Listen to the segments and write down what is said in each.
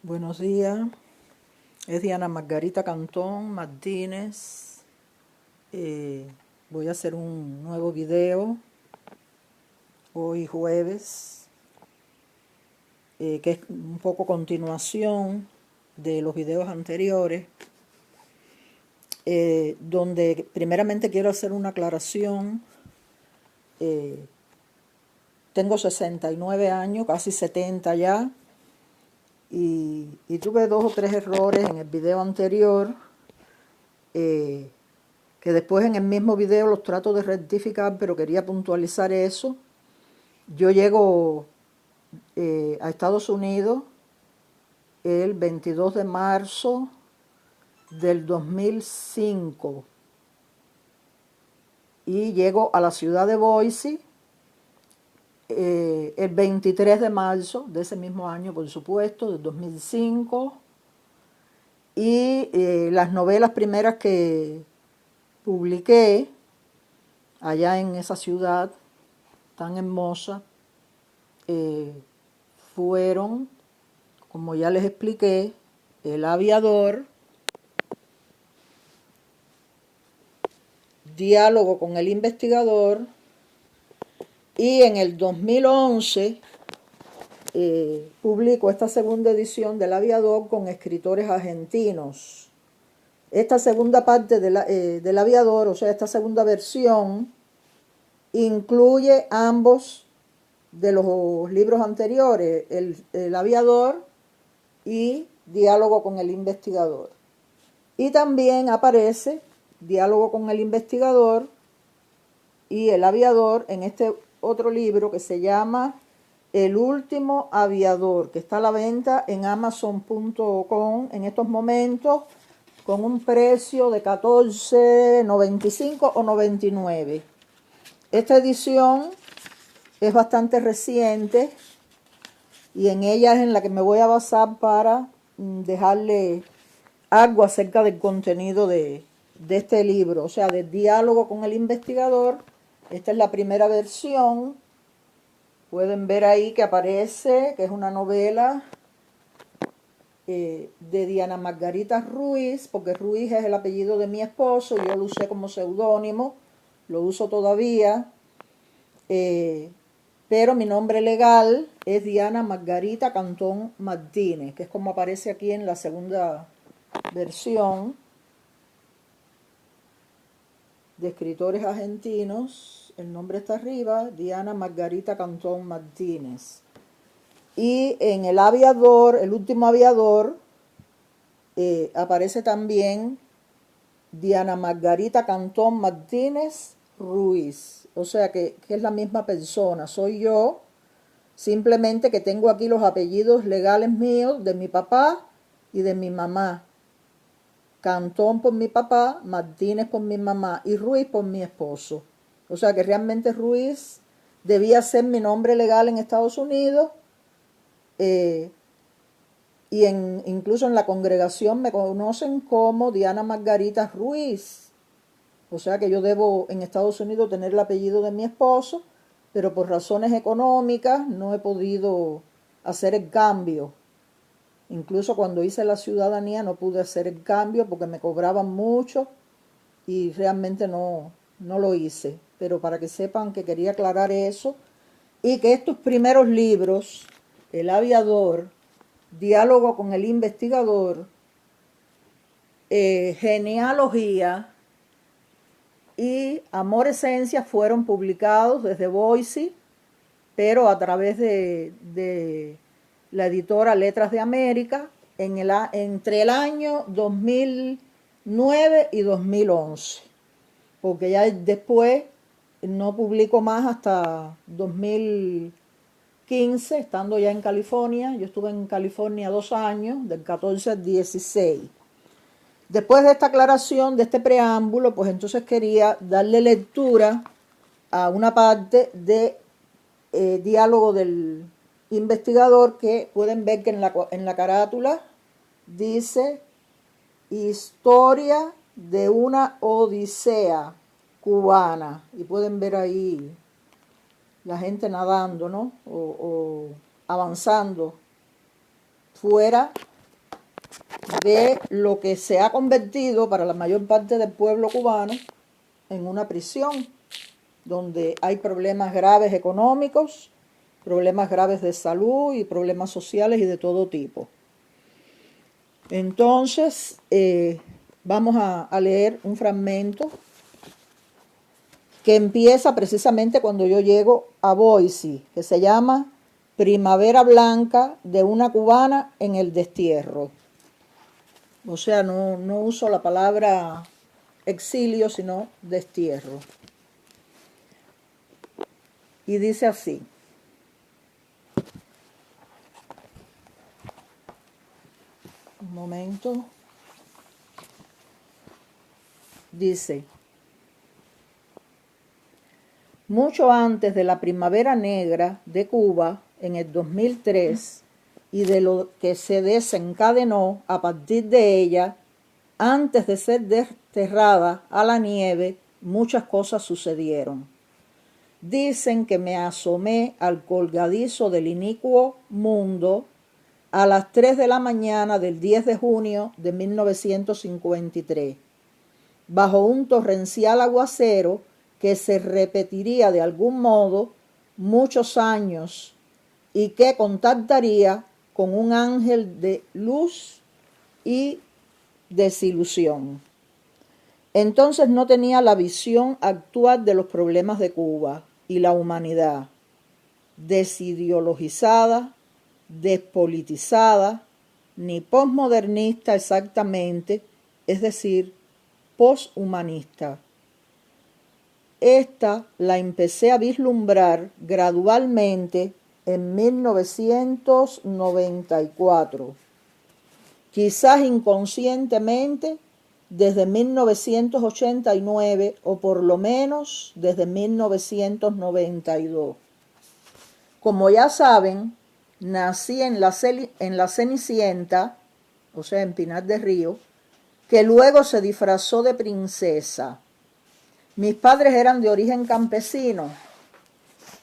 Buenos días, es Diana Margarita Cantón Martínez. Voy a hacer un nuevo video hoy jueves, que es un poco continuación de los videos anteriores, donde primeramente quiero hacer una aclaración. Tengo 69 años, casi 70 ya. Y tuve 2 o 3 errores en el video anterior, que después en el mismo video los trato de rectificar, pero quería puntualizar eso. Yo llego a Estados Unidos el 22 de marzo del 2005 y llego a la ciudad de Boise el 23 de marzo de ese mismo año, por supuesto, del 2005. Y las novelas primeras que publiqué allá en esa ciudad tan hermosa fueron, como ya les expliqué, El Aviador, Diálogo con el Investigador, y en el 2011 publico esta segunda edición del Aviador con escritores argentinos. Esta segunda parte del Aviador, o sea, esta segunda versión, incluye ambos de los libros anteriores, el Aviador y Diálogo con el Investigador. Y también aparece Diálogo con el Investigador y el Aviador en este otro libro que se llama El Último Aviador, que está a la venta en Amazon.com en estos momentos con un precio de $14.95 o $99. Esta edición es bastante reciente y en ella es en la que me voy a basar para dejarle algo acerca del contenido de este libro, o sea, del Diálogo con el Investigador. Esta es la primera versión. Pueden ver ahí que aparece, que es una novela de Diana Margarita Ruiz, porque Ruiz es el apellido de mi esposo, yo lo usé como seudónimo, lo uso todavía, pero mi nombre legal es Diana Margarita Cantón Martínez, que es como aparece aquí en la segunda versión de escritores argentinos. El nombre está arriba, Diana Margarita Cantón Martínez. Y en El Aviador, El Último Aviador, aparece también Diana Margarita Cantón Martínez Ruiz. O sea que es la misma persona, soy yo, simplemente que tengo aquí los apellidos legales míos, de mi papá y de mi mamá. Cantón por mi papá, Martínez por mi mamá y Ruiz por mi esposo. O sea que realmente Ruiz debía ser mi nombre legal en Estados Unidos, y incluso en la congregación me conocen como Diana Margarita Ruiz. O sea que yo debo en Estados Unidos tener el apellido de mi esposo, pero por razones económicas no he podido hacer el cambio. Incluso cuando hice la ciudadanía no pude hacer el cambio porque me cobraban mucho y realmente no lo hice. Pero para que sepan que quería aclarar eso y que estos primeros libros, El Aviador, Diálogo con el Investigador, Genealogía y Amor Esencia fueron publicados desde Boise, pero a través de la editora Letras de América entre el año 2009 y 2011, porque ya después no publico más hasta 2015, estando ya en California. Yo estuve en California 2 años, del 14 al 16. Después de esta aclaración, de este preámbulo, pues entonces quería darle lectura a una parte de Diálogo del Investigador, que pueden ver que en la carátula dice Historia de una odisea cubana, y pueden ver ahí la gente nadando, ¿no? O avanzando fuera de lo que se ha convertido para la mayor parte del pueblo cubano en una prisión, donde hay problemas graves económicos, problemas graves de salud y problemas sociales y de todo tipo. Entonces, vamos a leer un fragmento que empieza precisamente cuando yo llego a Boise, que se llama Primavera Blanca de una cubana en el destierro. O sea, no uso la palabra exilio, sino destierro. Y dice así: un momento. Dice: mucho antes de la Primavera Negra de Cuba, en el 2003, y de lo que se desencadenó a partir de ella, antes de ser desterrada a la nieve, muchas cosas sucedieron. Dicen que me asomé al colgadizo del inicuo mundo a las 3 de la mañana del 10 de junio de 1953, bajo un torrencial aguacero que se repetiría de algún modo muchos años y que contactaría con un ángel de luz y desilusión. Entonces no tenía la visión actual de los problemas de Cuba y la humanidad, desideologizada, despolitizada, ni posmodernista exactamente, es decir, poshumanista. Esta la empecé a vislumbrar gradualmente en 1994, quizás inconscientemente desde 1989 o por lo menos desde 1992. Como ya saben, nací en la Cenicienta, o sea, en Pinar del Río, que luego se disfrazó de princesa. Mis padres eran de origen campesino,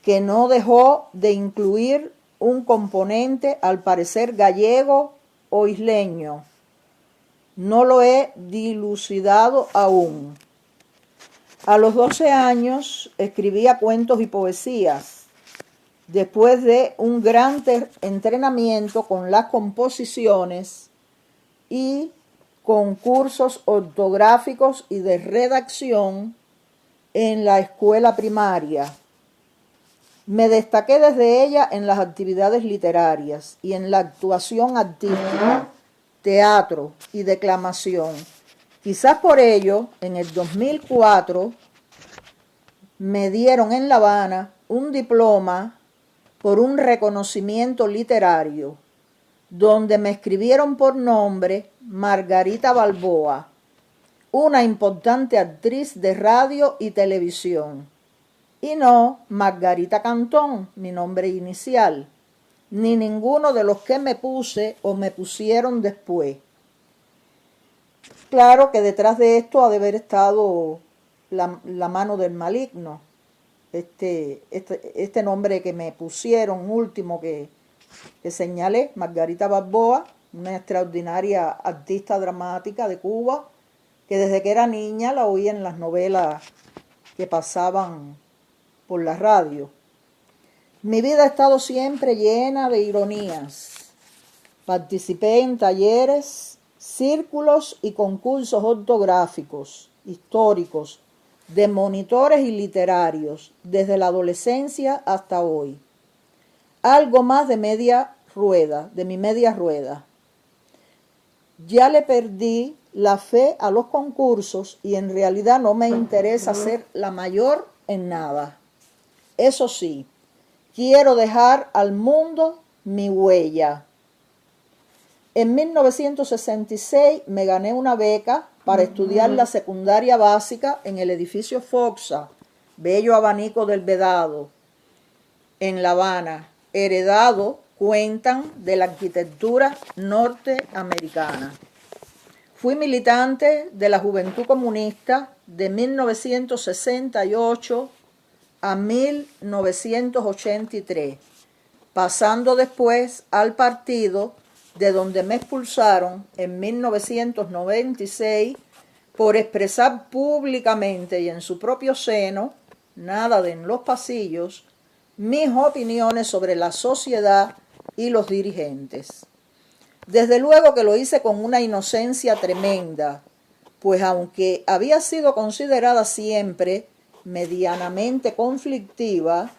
que no dejó de incluir un componente al parecer gallego o isleño. No lo he dilucidado aún. A los 12 años escribía cuentos y poesías, después de un gran entrenamiento con las composiciones y concursos ortográficos y de redacción en la escuela primaria. Me destaqué desde ella en las actividades literarias y en la actuación artística, teatro y declamación. Quizás por ello, en el 2004, me dieron en La Habana un diploma por un reconocimiento literario, donde me escribieron por nombre Margarita Balboa, una importante actriz de radio y televisión, y no Margarita Cantón, mi nombre inicial, ni ninguno de los que me puse o me pusieron después. Claro que detrás de esto ha de haber estado la mano del maligno. Este nombre que me pusieron, último que señalé, Margarita Balboa, una extraordinaria artista dramática de Cuba, que desde que era niña la oía en las novelas que pasaban por la radio. Mi vida ha estado siempre llena de ironías. Participé en talleres, círculos y concursos ortográficos, históricos, de monitores y literarios, desde la adolescencia hasta hoy. Algo más de mi media rueda. Ya le perdí la fe a los concursos y en realidad no me interesa ser la mayor en nada. Eso sí, quiero dejar al mundo mi huella. En 1966 me gané una beca para estudiar la secundaria básica en el edificio Foxa, bello abanico del Vedado, en La Habana, heredado, cuentan, de la arquitectura norteamericana. Fui militante de la Juventud Comunista de 1968 a 1983, pasando después al partido de donde me expulsaron en 1996 por expresar públicamente y en su propio seno, nada de en los pasillos, mis opiniones sobre la sociedad y los dirigentes. Desde luego que lo hice con una inocencia tremenda, pues aunque había sido considerada siempre medianamente conflictiva,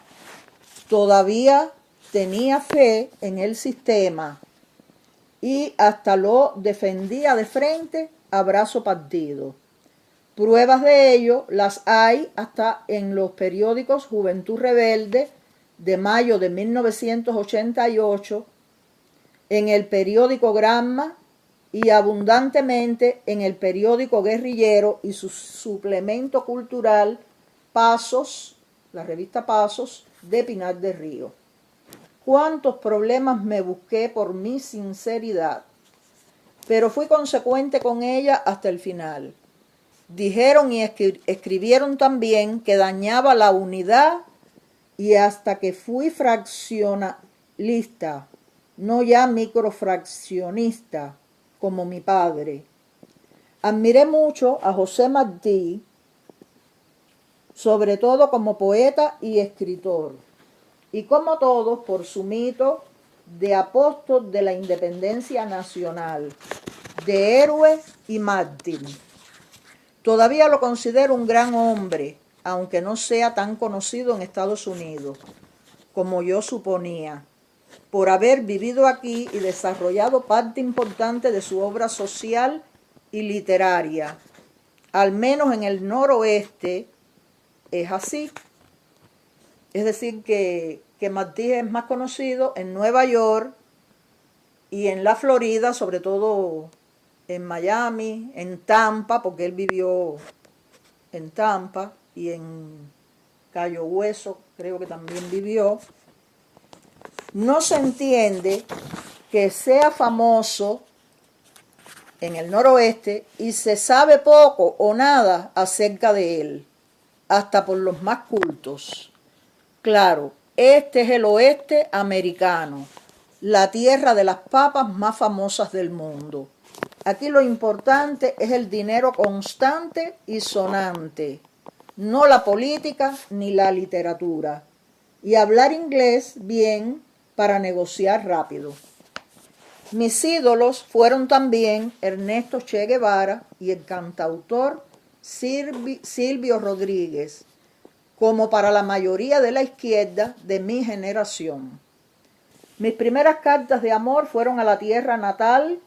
todavía tenía fe en el sistema y hasta lo defendía de frente a brazo partido. Pruebas de ello las hay hasta en los periódicos Juventud Rebelde de mayo de 1988, en el periódico Gramma y abundantemente en el periódico Guerrillero y su suplemento cultural Pasos, la revista Pasos de Pinar del Río. Cuántos problemas me busqué por mi sinceridad, pero fui consecuente con ella hasta el final. Dijeron y escribieron también que dañaba la unidad y hasta que fui fraccionalista, no ya microfraccionista, como mi padre. Admiré mucho a José Martí, sobre todo como poeta y escritor, y como todos por su mito de apóstol de la independencia nacional, de héroe y mártir. Todavía lo considero un gran hombre, aunque no sea tan conocido en Estados Unidos, como yo suponía, por haber vivido aquí y desarrollado parte importante de su obra social y literaria. Al menos en el noroeste es así. Es decir, que Martí es más conocido en Nueva York y en la Florida, sobre todo en Miami, en Tampa, porque él vivió en Tampa, y en Cayo Hueso creo que también vivió. No se entiende que sea famoso en el noroeste y se sabe poco o nada acerca de él, hasta por los más cultos. Claro, este es el oeste americano, la tierra de las papas más famosas del mundo. Aquí lo importante es el dinero constante y sonante, no la política ni la literatura, y hablar inglés bien para negociar rápido. Mis ídolos fueron también Ernesto Che Guevara y el cantautor Silvio Rodríguez, como para la mayoría de la izquierda de mi generación. Mis primeras cartas de amor fueron a la tierra natal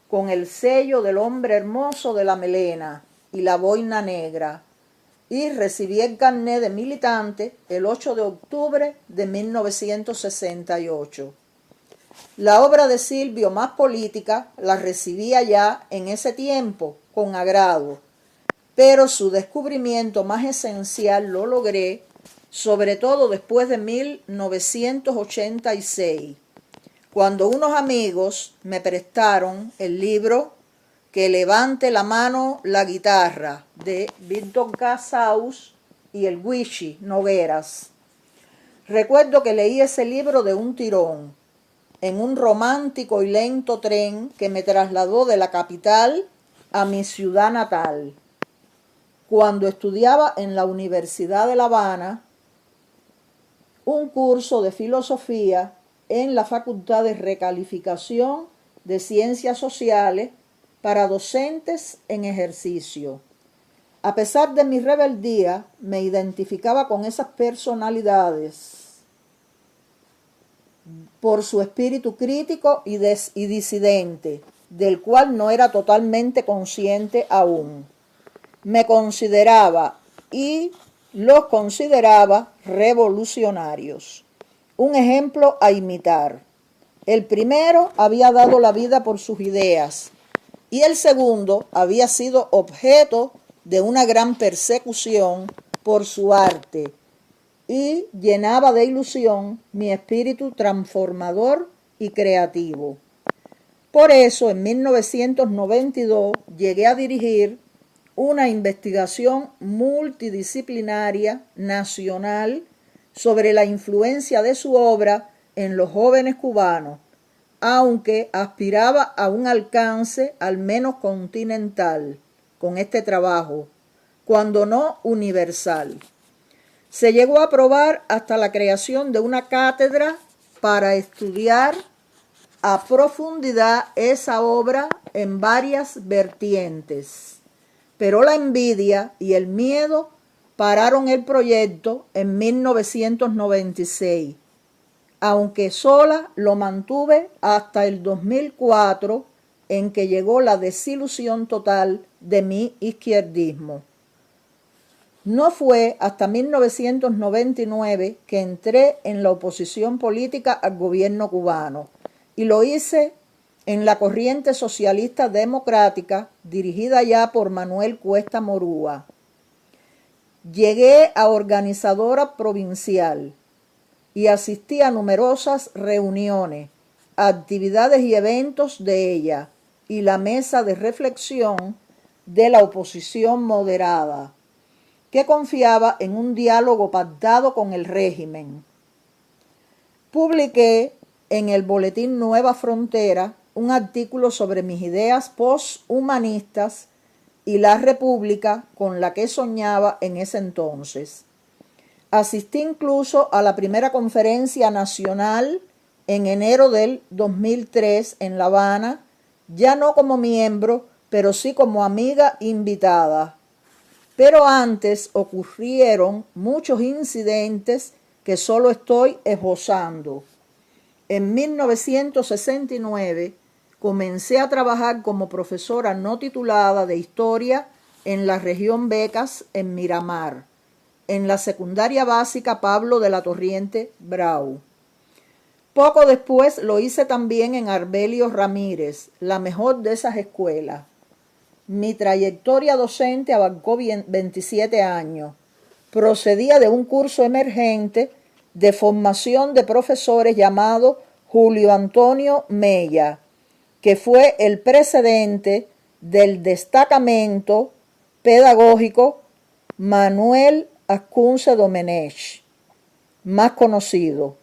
con el sello del hombre hermoso de la melena y la boina negra, y recibí el carnet de militante el 8 de octubre de 1968. La obra de Silvio más política la recibía ya en ese tiempo con agrado, pero su descubrimiento más esencial lo logré, sobre todo después de 1986, cuando unos amigos me prestaron el libro Que levante la mano la guitarra, de Víctor Casaus y el Wichi Nogueras. Recuerdo que leí ese libro de un tirón, en un romántico y lento tren que me trasladó de la capital a mi ciudad natal. Cuando estudiaba en la Universidad de La Habana un curso de filosofía en la Facultad de Recalificación de Ciencias Sociales para docentes en ejercicio. A pesar de mi rebeldía, me identificaba con esas personalidades por su espíritu crítico y disidente, del cual no era totalmente consciente aún. Me consideraba y los consideraba revolucionarios, un ejemplo a imitar. El primero había dado la vida por sus ideas y el segundo había sido objeto de una gran persecución por su arte y llenaba de ilusión mi espíritu transformador y creativo. Por eso, en 1992 llegué a dirigir una investigación multidisciplinaria nacional sobre la influencia de su obra en los jóvenes cubanos, aunque aspiraba a un alcance al menos continental con este trabajo, cuando no universal. Se llegó a aprobar hasta la creación de una cátedra para estudiar a profundidad esa obra en varias vertientes, pero la envidia y el miedo pararon el proyecto en 1996, aunque sola lo mantuve hasta el 2004, en que llegó la desilusión total de mi izquierdismo. No fue hasta 1999 que entré en la oposición política al gobierno cubano, y lo hice en la corriente socialista democrática dirigida ya por Manuel Cuesta Morúa. Llegué a organizadora provincial y asistí a numerosas reuniones, actividades y eventos de ella y la mesa de reflexión de la oposición moderada, que confiaba en un diálogo pactado con el régimen. Publiqué en el boletín Nueva Frontera un artículo sobre mis ideas posthumanistas y la república con la que soñaba en ese entonces. Asistí incluso a la primera conferencia nacional en enero del 2003 en La Habana, ya no como miembro, pero sí como amiga invitada. Pero antes ocurrieron muchos incidentes que solo estoy esbozando. En 1969 comencé a trabajar como profesora no titulada de historia en la región Becas en Miramar, en la secundaria básica Pablo de la Torriente Brau. Poco después lo hice también en Arbelio Ramírez, la mejor de esas escuelas. Mi trayectoria docente abarcó 27 años. Procedía de un curso emergente de formación de profesores llamado Julio Antonio Mella, que fue el precedente del destacamento pedagógico Manuel Ascunce Domenech, más conocido.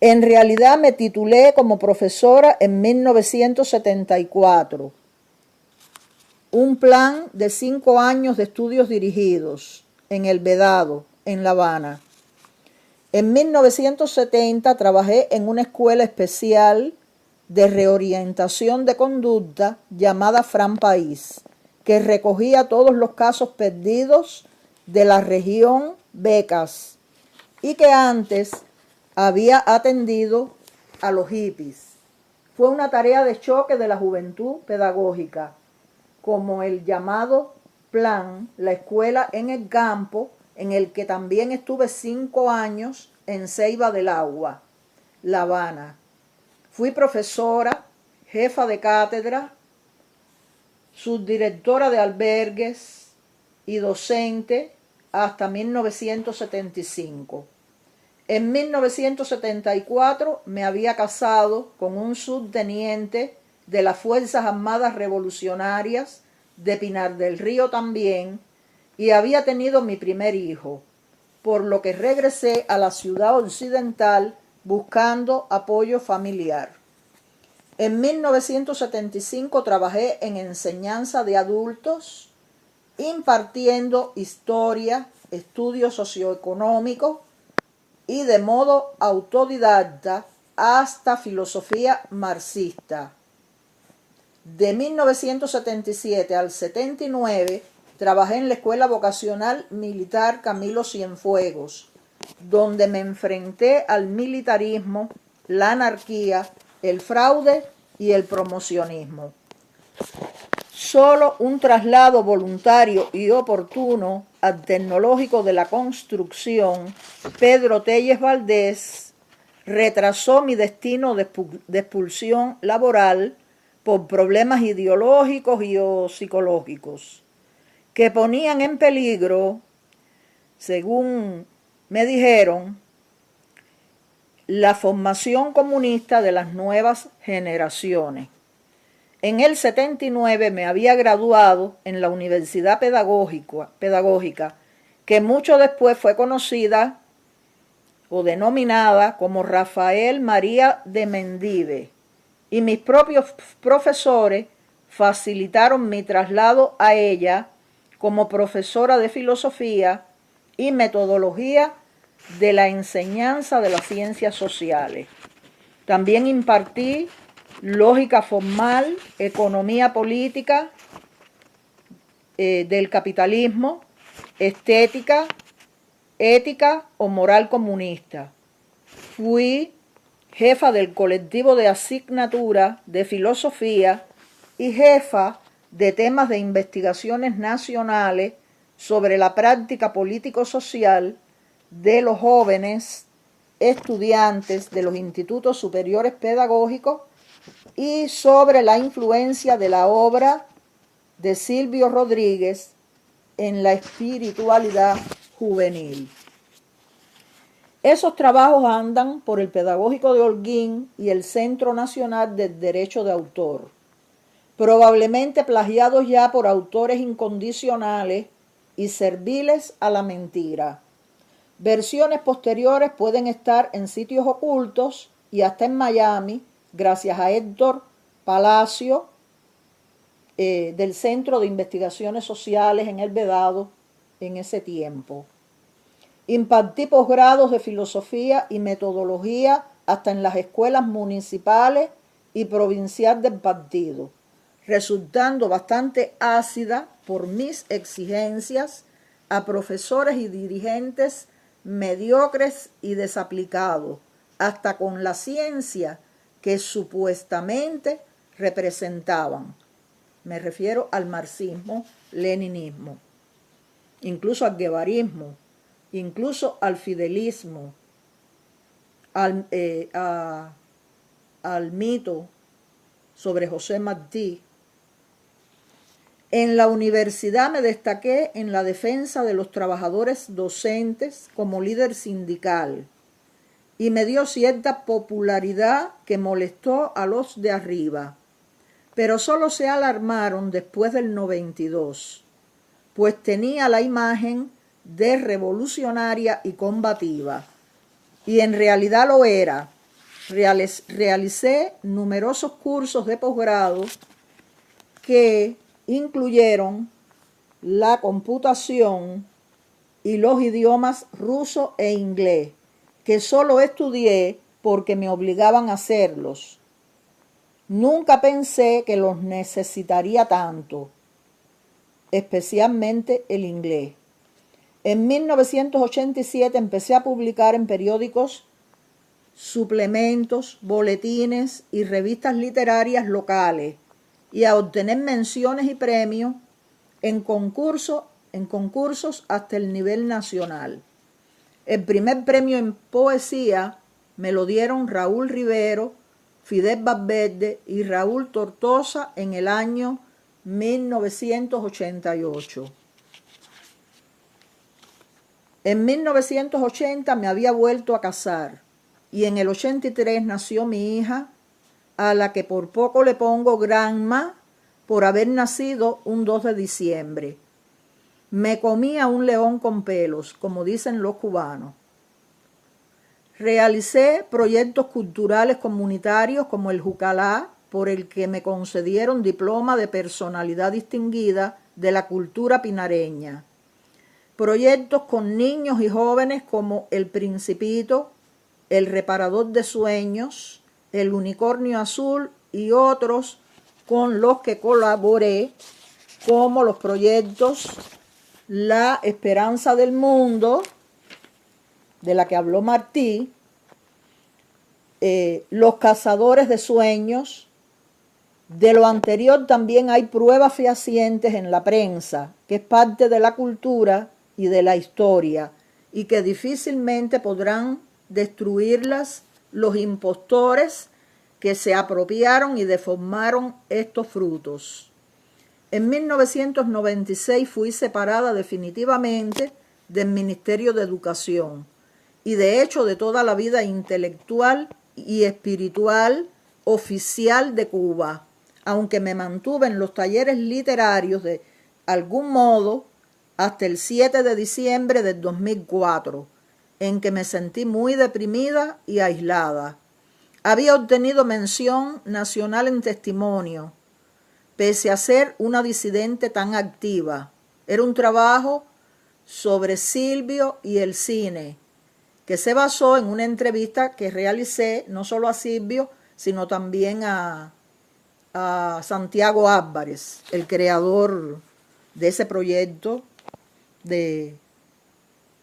En realidad me titulé como profesora en 1974. Un plan de 5 años de estudios dirigidos en El Vedado, en La Habana. En 1970 trabajé en una escuela especial de reorientación de conducta llamada Fran País, que recogía todos los casos perdidos de la región Becas y que antes había atendido a los hippies. Fue una tarea de choque de la juventud pedagógica, como el llamado plan La Escuela en el Campo, en el que también estuve 5 años en Ceiba del Agua, La Habana. Fui profesora, jefa de cátedra, subdirectora de albergues y docente hasta 1975. En 1974 me había casado con un subteniente de las Fuerzas Armadas Revolucionarias de Pinar del Río también, y había tenido mi primer hijo, por lo que regresé a la ciudad occidental buscando apoyo familiar. En 1975 trabajé en enseñanza de adultos, impartiendo historia, estudios socioeconómicos y de modo autodidacta hasta filosofía marxista. De 1977 al 79 trabajé en la Escuela Vocacional Militar Camilo Cienfuegos, donde me enfrenté al militarismo, la anarquía, el fraude y el promocionismo. Solo un traslado voluntario y oportuno al Tecnológico de la Construcción, Pedro Telles Valdés, retrasó mi destino de expulsión laboral por problemas ideológicos y o psicológicos, que ponían en peligro, según me dijeron, la formación comunista de las nuevas generaciones. En el 79 me había graduado en la Universidad Pedagógica, que mucho después fue conocida o denominada como Rafael María de Mendive, y mis propios profesores facilitaron mi traslado a ella como profesora de filosofía y metodología de la enseñanza de las ciencias sociales. También impartí lógica formal, economía política del capitalismo, estética, ética o moral comunista. Fui jefa del colectivo de asignatura de filosofía y jefa de temas de investigaciones nacionales sobre la práctica político-social de los jóvenes estudiantes de los institutos superiores pedagógicos y sobre la influencia de la obra de Silvio Rodríguez en la espiritualidad juvenil. Esos trabajos andan por el Pedagógico de Holguín y el Centro Nacional del Derecho de Autor, probablemente plagiados ya por autores incondicionales y serviles a la mentira. Versiones posteriores pueden estar en sitios ocultos y hasta en Miami, gracias a Héctor Palacio, del Centro de Investigaciones Sociales en El Vedado en ese tiempo. Impartí posgrados de filosofía y metodología hasta en las escuelas municipales y provincial del partido, resultando bastante ácida por mis exigencias a profesores y dirigentes mediocres y desaplicados, hasta con la ciencia que supuestamente representaban. Me refiero al marxismo, leninismo, incluso al guevarismo, incluso al fidelismo, al mito sobre José Martí. En la universidad me destaqué en la defensa de los trabajadores docentes como líder sindical y me dio cierta popularidad que molestó a los de arriba, pero solo se alarmaron después del 92, pues tenía la imagen de revolucionaria y combativa, y en realidad lo era. Realicé numerosos cursos de posgrado que incluyeron la computación y los idiomas ruso e inglés, que solo estudié porque me obligaban a hacerlos. Nunca pensé que los necesitaría tanto, especialmente el inglés. En 1987 empecé a publicar en periódicos, suplementos, boletines y revistas literarias locales y a obtener menciones y premios en concursos hasta el nivel nacional. El primer premio en poesía me lo dieron Raúl Rivero, Fidel Valverde y Raúl Tortosa en el año 1988. En 1980 me había vuelto a casar y en el 83 nació mi hija, a la que por poco le pongo Granma por haber nacido un 2 de diciembre. Me comía un león con pelos, como dicen los cubanos. Realicé proyectos culturales comunitarios como el Jucalá, por el que me concedieron diploma de personalidad distinguida de la cultura pinareña. Proyectos con niños y jóvenes como El Principito, El Reparador de Sueños, El Unicornio Azul y otros con los que colaboré, como los proyectos La Esperanza del Mundo, de la que habló Martí, Los Cazadores de Sueños. De lo anterior también hay pruebas fehacientes en la prensa, que es parte de la cultura y de la historia, y que difícilmente podrán destruirlas los impostores que se apropiaron y deformaron estos frutos. En 1996 fui separada definitivamente del Ministerio de Educación y de hecho de toda la vida intelectual y espiritual oficial de Cuba, aunque me mantuve en los talleres literarios de algún modo hasta el 7 de diciembre del 2004, en que me sentí muy deprimida y aislada. había obtenido mención nacional en testimonio, pese a ser una disidente tan activa. Era un trabajo sobre Silvio y el cine, que se basó en una entrevista que realicé no solo a Silvio, sino también a Santiago Álvarez, el creador de ese proyecto de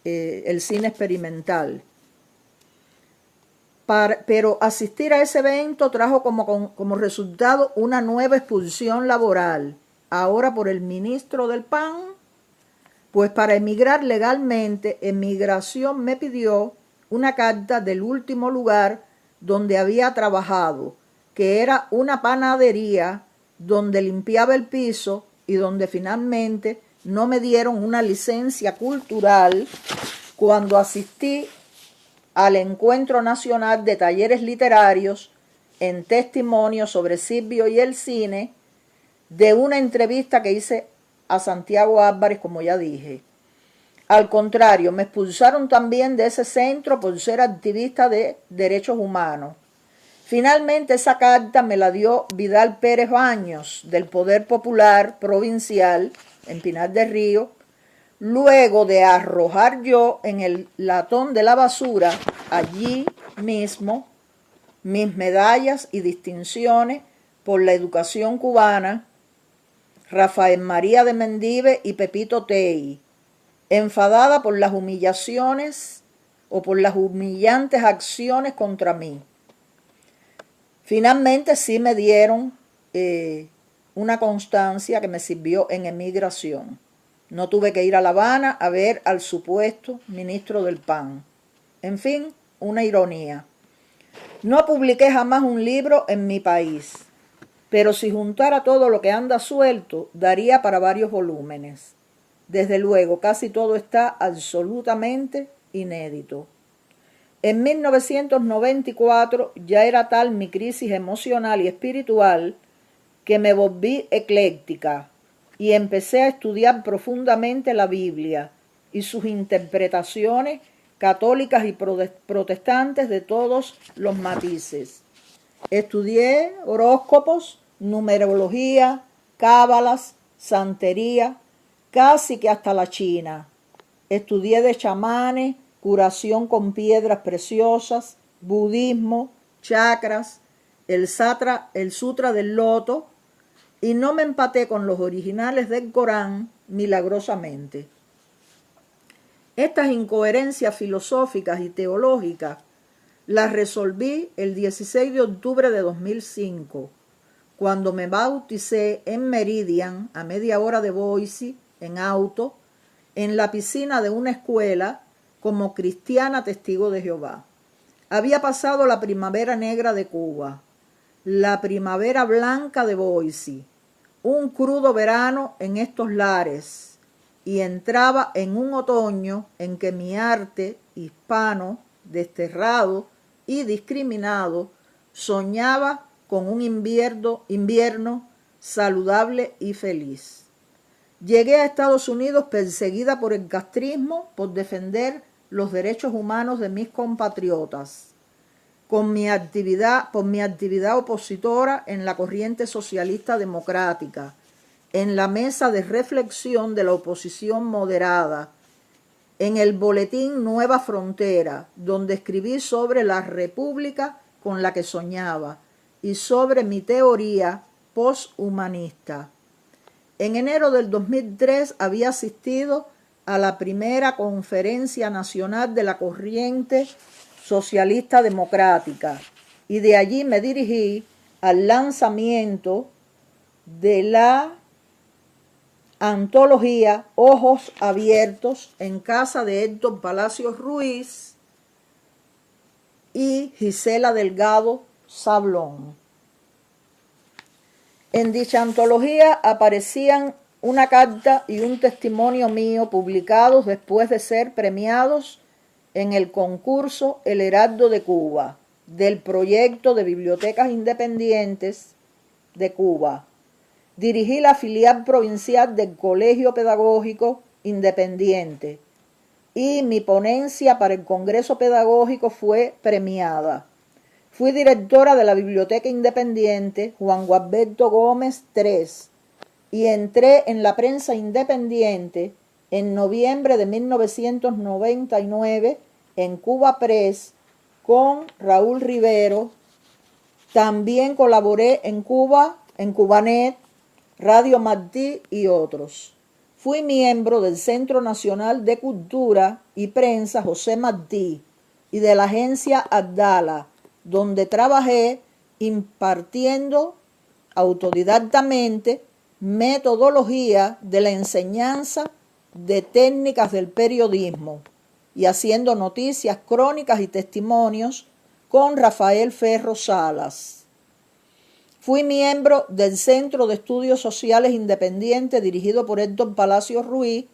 el cine experimental. Pero asistir a ese evento trajo como resultado una nueva expulsión laboral, ahora por el ministro del PAN, pues para emigrar legalmente, Emigración me pidió una carta del último lugar donde había trabajado, que era una panadería donde limpiaba el piso y donde finalmente no me dieron una licencia cultural cuando asistí al Encuentro Nacional de Talleres Literarios en testimonio sobre Silvio y el cine, de una entrevista que hice a Santiago Álvarez, como ya dije. Al contrario, me expulsaron también de ese centro por ser activista de derechos humanos. Finalmente esa carta me la dio Vidal Pérez Baños, del Poder Popular Provincial en Pinar del Río, luego de arrojar yo en el latón de la basura, allí mismo, mis medallas y distinciones por la educación cubana, Rafael María de Mendive y Pepito Tey, enfadada por las humillaciones o por las humillantes acciones contra mí. Finalmente sí me dieron una constancia que me sirvió en Emigración. No tuve que ir a La Habana a ver al supuesto ministro del PAN. En fin, una ironía. No publiqué jamás un libro en mi país, pero si juntara todo lo que anda suelto, daría para varios volúmenes. Desde luego, casi todo está absolutamente inédito. En 1994 ya era tal mi crisis emocional y espiritual que me volví ecléctica y empecé a estudiar profundamente la Biblia y sus interpretaciones católicas y protestantes de todos los matices. Estudié horóscopos, numerología, cábalas, santería, casi que hasta la China. Estudié de chamanes, curación con piedras preciosas, budismo, chakras, el sutra del loto, y no me empaté con los originales del Corán milagrosamente. Estas incoherencias filosóficas y teológicas las resolví el 16 de octubre de 2005, cuando me bauticé en Meridian, a media hora de Boise, en auto, en la piscina de una escuela, como cristiana testigo de Jehová. Había pasado la primavera negra de Cuba, la primavera blanca de Boise, un crudo verano en estos lares, y entraba en un otoño en que mi arte hispano, desterrado y discriminado, soñaba con un invierno saludable y feliz. Llegué a Estados Unidos perseguida por el castrismo por defender los derechos humanos de mis compatriotas, por mi actividad opositora en la corriente socialista democrática, en la mesa de reflexión de la oposición moderada, en el boletín Nueva Frontera, donde escribí sobre la república con la que soñaba y sobre mi teoría posthumanista. En enero del 2003 había asistido a la primera conferencia nacional de la corriente socialista democrática y de allí me dirigí al lanzamiento de la antología Ojos Abiertos en casa de Héctor Palacios Ruiz y Gisela Delgado Sablón. En dicha antología aparecían una carta y un testimonio mío publicados después de ser premiados en el concurso El Heraldo de Cuba, del proyecto de Bibliotecas Independientes de Cuba. Dirigí la filial provincial del Colegio Pedagógico Independiente y mi ponencia para el Congreso Pedagógico fue premiada. Fui directora de la Biblioteca Independiente Juan Gualberto Gómez III y entré en la prensa independiente en noviembre de 1999 en Cuba Press con Raúl Rivero. También colaboré en Cuba, en Cubanet, Radio Martí y otros. Fui miembro del Centro Nacional de Cultura y Prensa José Martí y de la agencia Abdala, donde trabajé impartiendo autodidactamente metodología de la enseñanza de técnicas del periodismo y haciendo noticias, crónicas y testimonios con Rafael Ferro Salas. Fui miembro del Centro de Estudios Sociales Independiente dirigido por Héctor Palacios Ruiz,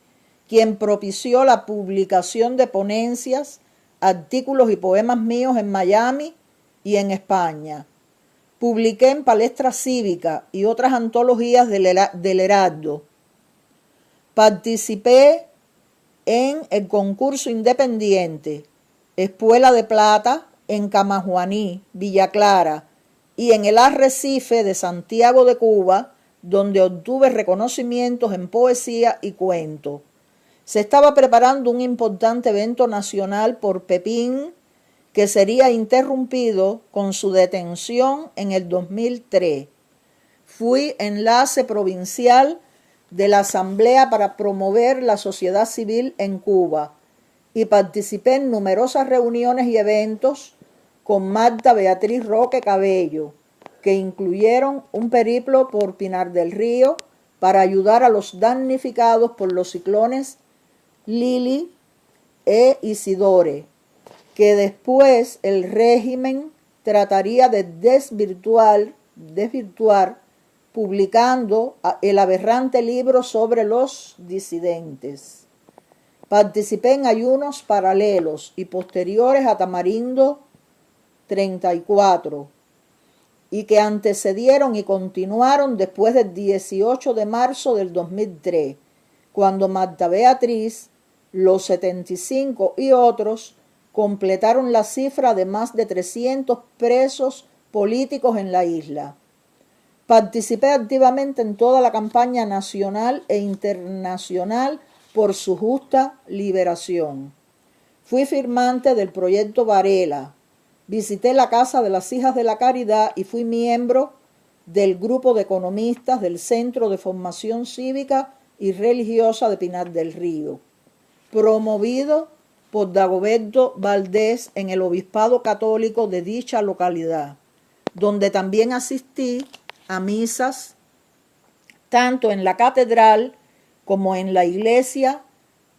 quien propició la publicación de ponencias, artículos y poemas míos en Miami y en España. Publiqué en Palestra Cívica y otras antologías del Heraldo. Participé en el concurso independiente Espuela de Plata en Camajuaní, Villa Clara, y en el Arrecife de Santiago de Cuba, donde obtuve reconocimientos en poesía y cuento. Se estaba preparando un importante evento nacional por Pepín, que sería interrumpido con su detención en el 2003. Fui enlace provincial de la Asamblea para promover la sociedad civil en Cuba y participé en numerosas reuniones y eventos con Marta Beatriz Roque Cabello, que incluyeron un periplo por Pinar del Río para ayudar a los damnificados por los ciclones Lili e Isidore, que después el régimen trataría de desvirtuar publicando el aberrante libro sobre los disidentes. Participé en ayunos paralelos y posteriores a Tamarindo 34 y que antecedieron y continuaron después del 18 de marzo del 2003, cuando Marta Beatriz, los 75 y otros completaron la cifra de más de 300 presos políticos en la isla. Participé activamente en toda la campaña nacional e internacional por su justa liberación. Fui firmante del proyecto Varela, visité la Casa de las Hijas de la Caridad y fui miembro del grupo de economistas del Centro de Formación Cívica y Religiosa de Pinar del Río, promovido por Dagoberto Valdés en el Obispado Católico de dicha localidad, donde también asistí a misas tanto en la catedral como en la iglesia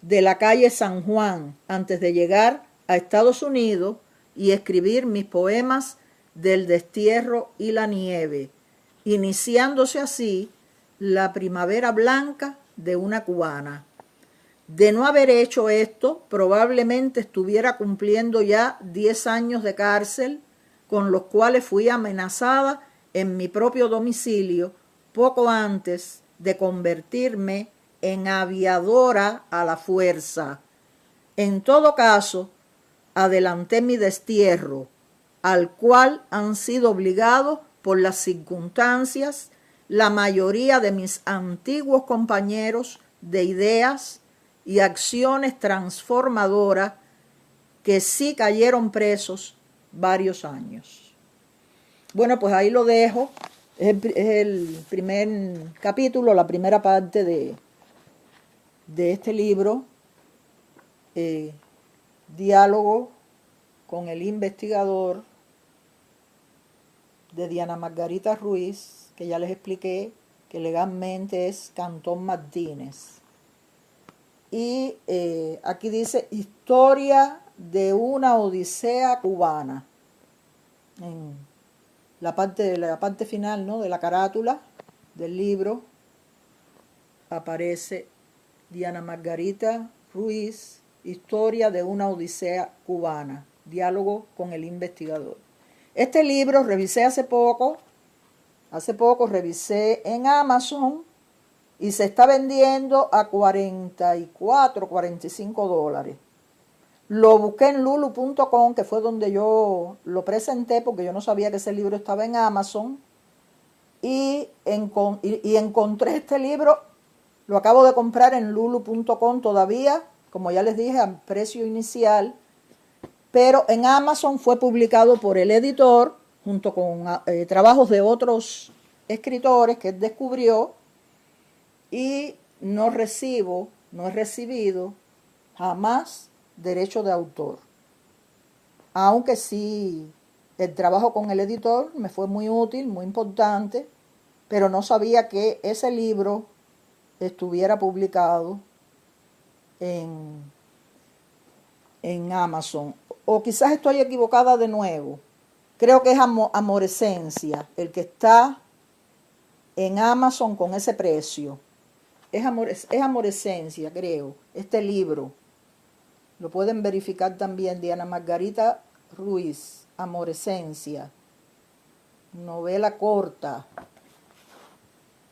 de la calle San Juan antes de llegar a Estados Unidos y escribir mis poemas del destierro y la nieve, iniciándose así la primavera blanca de una cubana. De no haber hecho esto, probablemente estuviera cumpliendo ya 10 años de cárcel, con los cuales fui amenazada en mi propio domicilio poco antes de convertirme en aviadora a la fuerza. En todo caso, adelanté mi destierro, al cual han sido obligados por las circunstancias la mayoría de mis antiguos compañeros de ideas y acciones transformadoras que sí cayeron presos varios años. Bueno, pues ahí lo dejo. Es el primer capítulo, la primera parte de este libro, Diálogo con el investigador, de Diana Margarita Ruiz, que ya les expliqué que legalmente es Cantón Martínez. Y aquí dice Historia de una Odisea cubana. En la parte final, ¿no?, de la carátula del libro aparece Diana Margarita Ruiz, Historia de una Odisea cubana, diálogo con el investigador. Este libro revisé hace poco revisé en Amazon y se está vendiendo a $44, $45. Lo busqué en lulu.com, que fue donde yo lo presenté, porque yo no sabía que ese libro estaba en Amazon. Y encontré este libro, lo acabo de comprar en lulu.com todavía, como ya les dije, a precio inicial. Pero en Amazon fue publicado por el editor, junto con trabajos de otros escritores que él descubrió, y no he recibido jamás derecho de autor. Aunque sí, el trabajo con el editor me fue muy útil, muy importante, pero no sabía que ese libro estuviera publicado en Amazon. O quizás estoy equivocada de nuevo. Creo que es Amorescencia el que está en Amazon con ese precio. Es Amorescencia, creo, este libro. Lo pueden verificar también, Diana Margarita Ruiz, Amorescencia. Novela corta.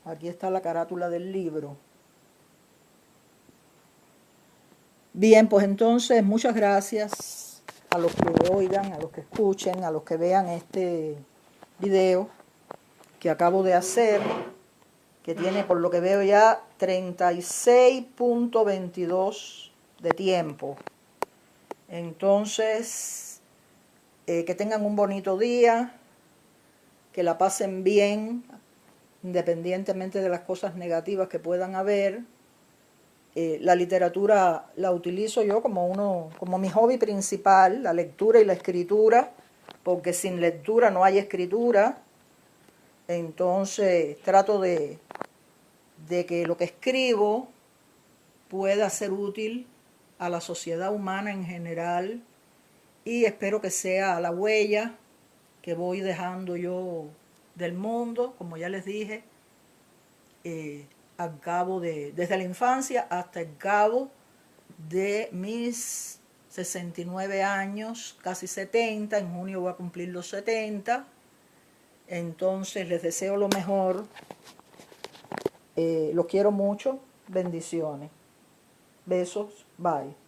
Aquí está la carátula del libro. Bien, pues entonces muchas gracias a los que oigan, a los que escuchen, a los que vean este video que acabo de hacer, que tiene, por lo que veo, ya 36.22 de tiempo. Entonces, que tengan un bonito día, que la pasen bien, independientemente de las cosas negativas que puedan haber. La literatura la utilizo yo como mi hobby principal, la lectura y la escritura, porque sin lectura no hay escritura. Entonces trato de que lo que escribo pueda ser útil a la sociedad humana en general, y espero que sea la huella que voy dejando yo del mundo, como ya les dije, al cabo desde la infancia hasta el cabo de mis 69 años, casi 70, en junio voy a cumplir los 70, entonces les deseo lo mejor, los quiero mucho, bendiciones, besos, bye.